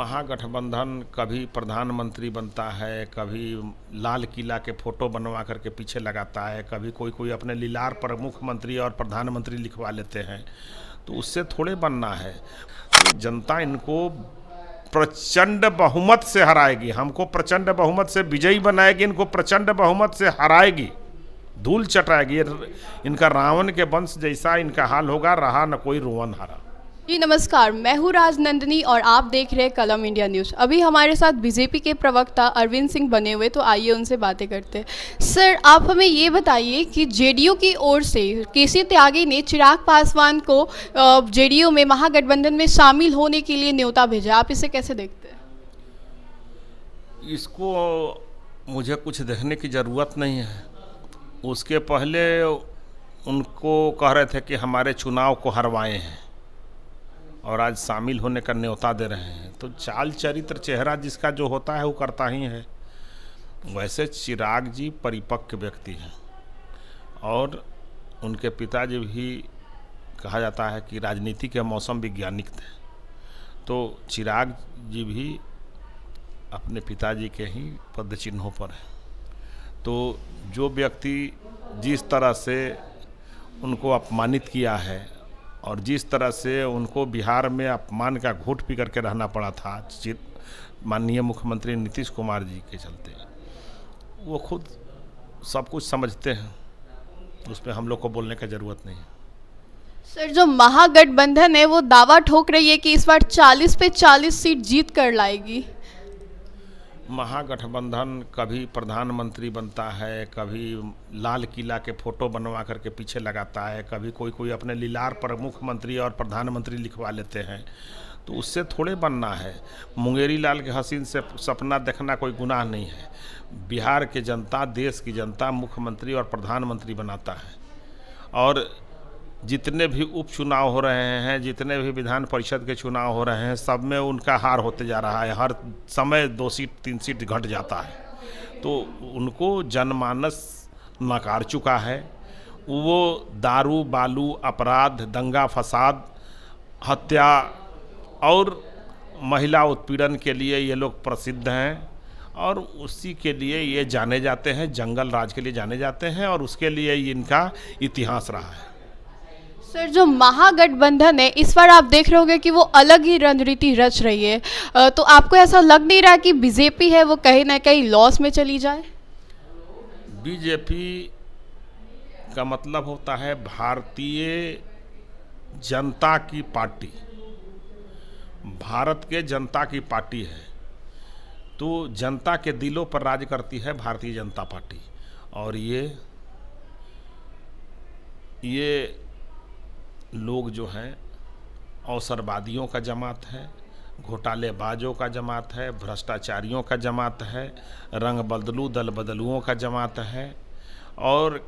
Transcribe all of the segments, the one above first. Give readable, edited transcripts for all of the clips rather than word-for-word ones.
महागठबंधन कभी प्रधानमंत्री बनता है, कभी लाल किला के फोटो बनवा करके पीछे लगाता है, कभी कोई कोई अपने लीलार पर मुख्यमंत्री और प्रधानमंत्री लिखवा लेते हैं। तो उससे थोड़े बनना है। तो जनता इनको प्रचंड बहुमत से हराएगी, हमको प्रचंड बहुमत से विजयी बनाएगी, इनको प्रचंड बहुमत से हराएगी, धूल चटाएगी। इनका रावण के वंश जैसा इनका हाल होगा, रहा न कोई रोवन हरा। जी नमस्कार, मैं हूँ राजनंदिनी और आप देख रहे हैं कलम इंडिया न्यूज़। अभी हमारे साथ बीजेपी के प्रवक्ता अरविंद सिंह बने हुए, तो आइए उनसे बातें करते हैं। सर, आप हमें ये बताइए कि जेडीयू की ओर से केसी त्यागी ने चिराग पासवान को जेडीयू में महागठबंधन में शामिल होने के लिए न्योता भेजा, आप इसे कैसे देखते हैं? इसको मुझे कुछ देखने की ज़रूरत नहीं है। उसके पहले उनको कह रहे थे कि हमारे चुनाव को हरवाए हैं और आज शामिल होने का न्योता दे रहे हैं। तो चाल चरित्र चेहरा जिसका जो होता है वो करता ही है। वैसे चिराग जी परिपक्व व्यक्ति हैं और उनके पिताजी भी कहा जाता है कि राजनीति के मौसम वैज्ञानिक थे। तो चिराग जी भी अपने पिताजी के ही पद चिन्हों पर हैं। तो जो व्यक्ति जिस तरह से उनको अपमानित किया है और जिस तरह से उनको बिहार में अपमान का घूंट पी करके रहना पड़ा था माननीय मुख्यमंत्री नीतीश कुमार जी के चलते, वो खुद सब कुछ समझते हैं, उस पर हम लोग को बोलने की ज़रूरत नहीं है। सर, जो महागठबंधन है वो दावा ठोक रही है कि इस बार 40 पे 40 सीट जीत कर लाएगी। महागठबंधन कभी प्रधानमंत्री बनता है, कभी लाल किला के फोटो बनवा करके पीछे लगाता है, कभी कोई कोई अपने लीलार पर मुख्यमंत्री और प्रधानमंत्री लिखवा लेते हैं। तो उससे थोड़े बनना है। मुंगेरी लाल के हसीन से सपना देखना कोई गुनाह नहीं है। बिहार की जनता, देश की जनता मुख्यमंत्री और प्रधानमंत्री बनाता है। और जितने भी उपचुनाव हो रहे हैं, जितने भी विधान परिषद के चुनाव हो रहे हैं, सब में उनका हार होते जा रहा है। हर समय 2 सीट 3 सीट घट जाता है। तो उनको जनमानस नकार चुका है। वो दारू बालू अपराध, दंगा फसाद, हत्या और महिला उत्पीड़न के लिए ये लोग प्रसिद्ध हैं और उसी के लिए ये जाने जाते हैं, जंगल राज के लिए जाने जाते हैं और उसके लिए इनका इतिहास रहा है। सर, जो महागठबंधन है इस बार आप देख रहे होंगे कि वो अलग ही रणनीति रच रही है, तो आपको ऐसा लग नहीं रहा कि बीजेपी है वो कहीं ना कहीं लॉस में चली जाए? बीजेपी का मतलब होता है भारतीय जनता की पार्टी, भारत के जनता की पार्टी है। तो जनता के दिलों पर राज करती है भारतीय जनता पार्टी। और ये लोग जो हैं अवसरवादियों का जमात है, घोटालेबाजों का जमात है, भ्रष्टाचारियों का जमात है, रंग बदलू दल बदलुओं का जमात है। और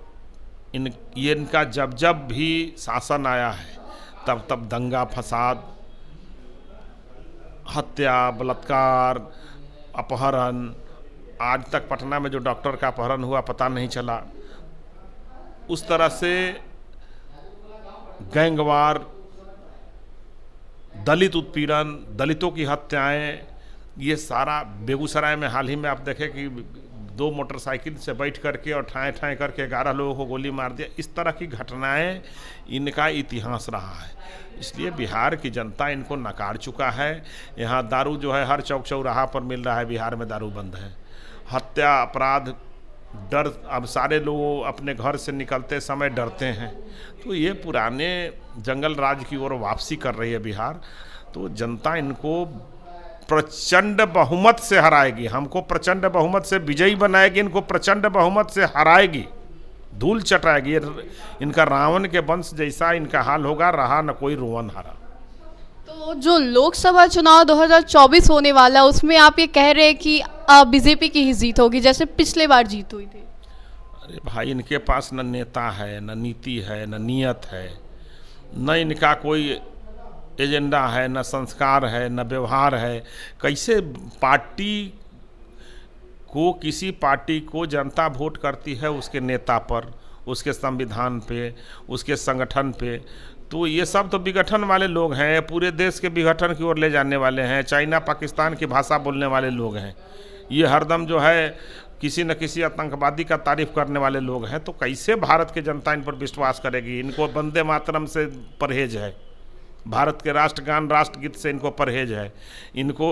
इनका जब जब भी शासन आया है तब तब दंगा फसाद, हत्या, बलात्कार, अपहरण, आज तक पटना में जो डॉक्टर का अपहरण हुआ पता नहीं चला, उस तरह से गैंगवार, दलित उत्पीड़न, दलितों की हत्याएं, ये सारा बेगूसराय में हाल ही में आप देखें कि 2 मोटरसाइकिल से बैठ करके और ठाए ठाए करके 11 लोगों को गोली मार दिया। इस तरह की घटनाएं इनका इतिहास रहा है। इसलिए बिहार की जनता इनको नकार चुका है। यहाँ दारू जो है हर चौक चौराहा पर मिल रहा है, बिहार में दारू बंद है। हत्या, अपराध, डर, अब सारे लोग अपने घर से निकलते समय डरते हैं। तो ये पुराने जंगल राज की ओर वापसी कर रही है बिहार। तो जनता इनको प्रचंड बहुमत से हराएगी, हमको प्रचंड बहुमत से विजयी बनाएगी, इनको प्रचंड बहुमत से हराएगी, धूल चटाएगी। इनका रावण के वंश जैसा इनका हाल होगा, रहा न कोई रोवन हरा। तो जो लोकसभा चुनाव 2024 होने वाला उसमें आप ये कह रहे हैं कि बीजेपी की ही जीत होगी जैसे पिछले बार जीत हुई थी? अरे भाई, इनके पास न नेता है, न नीति है, न नियत है, न इनका कोई एजेंडा है, न संस्कार है, न व्यवहार है। कैसे पार्टी को, किसी पार्टी को जनता वोट करती है उसके नेता पर, उसके संविधान पे, उसके संगठन पे। तो ये सब तो विघटन वाले लोग हैं, पूरे देश के विघटन की ओर ले जाने वाले हैं, चाइना पाकिस्तान की भाषा बोलने वाले लोग हैं, ये हरदम जो है किसी न किसी आतंकवादी का तारीफ करने वाले लोग हैं। तो कैसे भारत की जनता इन पर विश्वास करेगी? इनको वंदे मातरम से परहेज है, भारत के राष्ट्रगान राष्ट्रगीत से इनको परहेज है, इनको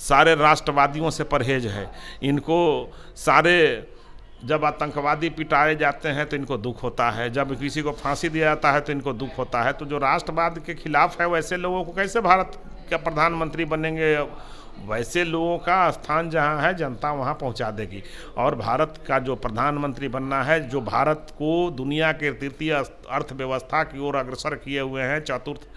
सारे राष्ट्रवादियों से परहेज है, इनको सारे जब आतंकवादी पिटाए जाते हैं तो इनको दुख होता है, जब किसी को फांसी दिया जाता है तो इनको दुख होता है। तो जो राष्ट्रवाद के खिलाफ है वैसे लोगों को कैसे भारत का प्रधानमंत्री बनेंगे? वैसे लोगों का स्थान जहां है जनता वहां पहुंचा देगी। और भारत का जो प्रधानमंत्री बनना है, जो भारत को दुनिया के तृतीय अर्थव्यवस्था की ओर अग्रसर किए हुए हैं, चतुर्थ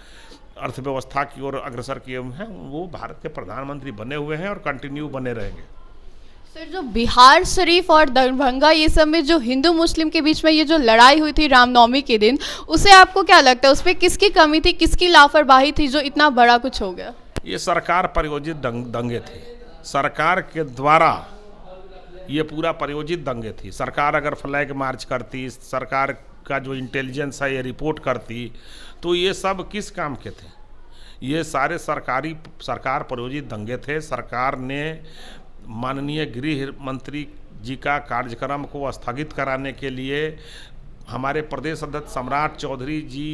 अर्थव्यवस्था की ओर अग्रसर किए हुए हैं, वो भारत के प्रधानमंत्री बने हुए हैं और कंटिन्यू बने रहेंगे। सर, जो बिहार शरीफ और दरभंगा ये सब में जो हिंदू मुस्लिम के बीच में ये जो लड़ाई हुई थी रामनवमी के दिन, उसे आपको क्या लगता है, उस पर किसकी कमी थी, किसकी लापरवाही थी जो इतना बड़ा कुछ हो गया? ये सरकार प्रायोजित दंगे थे, सरकार के द्वारा ये पूरा प्रायोजित दंगे थी। सरकार अगर फ्लैग मार्च करती, सरकार का जो इंटेलिजेंस है ये रिपोर्ट करती, तो ये सब किस काम के थे? ये सारे सरकार प्रायोजित दंगे थे। सरकार ने माननीय गृह मंत्री जी का कार्यक्रम को स्थगित कराने के लिए हमारे प्रदेश अध्यक्ष सम्राट चौधरी जी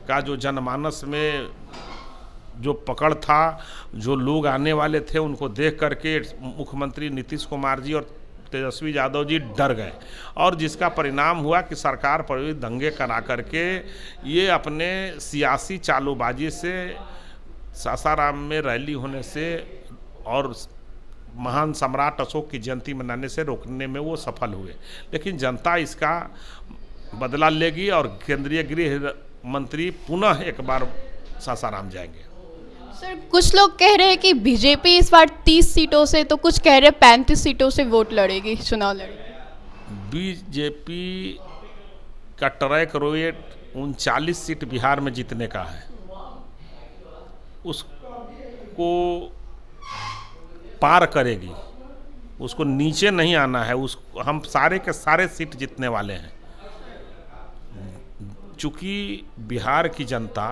का जो जनमानस में जो पकड़ था, जो लोग आने वाले थे, उनको देख करके मुख्यमंत्री नीतीश कुमार जी और तेजस्वी यादव जी डर गए, और जिसका परिणाम हुआ कि सरकार प्रायोजित दंगे करा करके ये अपने सियासी चालूबाजी से, सासाराम में रैली होने से और महान सम्राट अशोक की जयंती मनाने से रोकने में वो सफल हुए। लेकिन जनता इसका बदला लेगी और केंद्रीय गृह मंत्री पुनः एक बार सासाराम जाएंगे। सर, कुछ लोग कह रहे हैं कि बीजेपी इस बार 30 सीटों से, तो कुछ कह रहे हैं 35 सीटों से वोट लड़ेगी, चुनाव लड़ेगी। बीजेपी का ट्रैक रेट 39 सीट बिहार में जीतने का है, उसको पार करेगी, उसको नीचे नहीं आना है। हम सारे के सारे सीट जीतने वाले हैं। चूँकि बिहार की जनता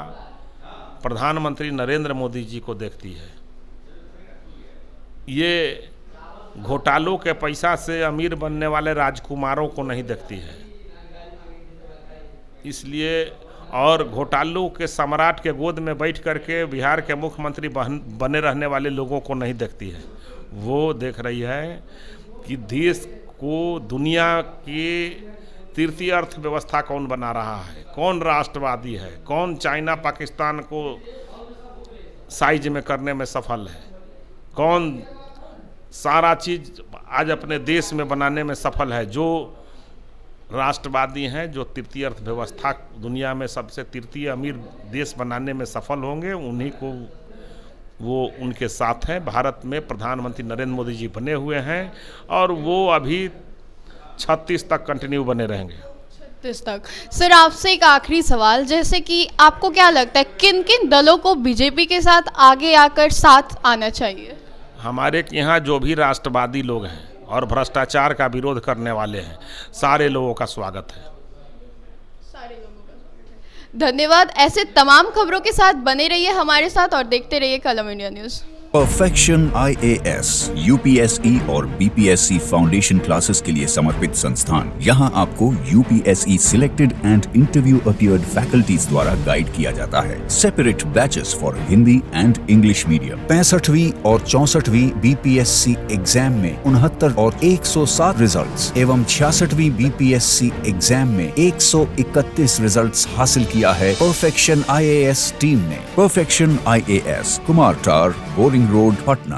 प्रधानमंत्री नरेंद्र मोदी जी को देखती है, ये घोटालों के पैसा से अमीर बनने वाले राजकुमारों को नहीं देखती है, इसलिए और घोटालों के सम्राट के गोद में बैठ करके बिहार के मुख्यमंत्री बने रहने वाले लोगों को नहीं देखती है। वो देख रही है कि देश को दुनिया की तृतीय अर्थव्यवस्था कौन बना रहा है, कौन राष्ट्रवादी है, कौन चाइना पाकिस्तान को साइज में करने में सफल है, कौन सारा चीज़ आज अपने देश में बनाने में सफल है। जो राष्ट्रवादी हैं, जो तृतीय अर्थव्यवस्था दुनिया में सबसे तृतीय अमीर देश बनाने में सफल होंगे, उन्हीं को वो उनके साथ हैं। भारत में प्रधानमंत्री नरेंद्र मोदी जी बने हुए हैं और वो अभी 36 तक कंटिन्यू बने रहेंगे। 36 तक। सर, आपसे एक आखिरी सवाल, जैसे कि आपको क्या लगता है किन किन दलों को बीजेपी के साथ आगे आकर साथ आना चाहिए? हमारे यहाँ जो भी राष्ट्रवादी लोग हैं और भ्रष्टाचार का विरोध करने वाले हैं, सारे लोगों का स्वागत है। सारे लोगों का स्वागत है। धन्यवाद। ऐसे तमाम खबरों के साथ बने रहिए हमारे साथ और देखते रहिए Kalam India news. Perfection IAS, UPSE और BPSC फाउंडेशन क्लासेस के लिए समर्पित संस्थान। यहाँ आपको UPSE selected and interview appeared faculties द्वारा गाइड किया जाता है। Separate batches for Hindi and English medium. 65वीं और 64वीं BPSC एग्जाम में 69 और 107 रिजल्ट्स एवं 66वीं BPSC एग्जाम में 131 रिजल्ट्स हासिल किया है परफेक्शन IAS टीम ने। परफेक्शन IAS, कुमार टार, बोरिंग रोड, पटना।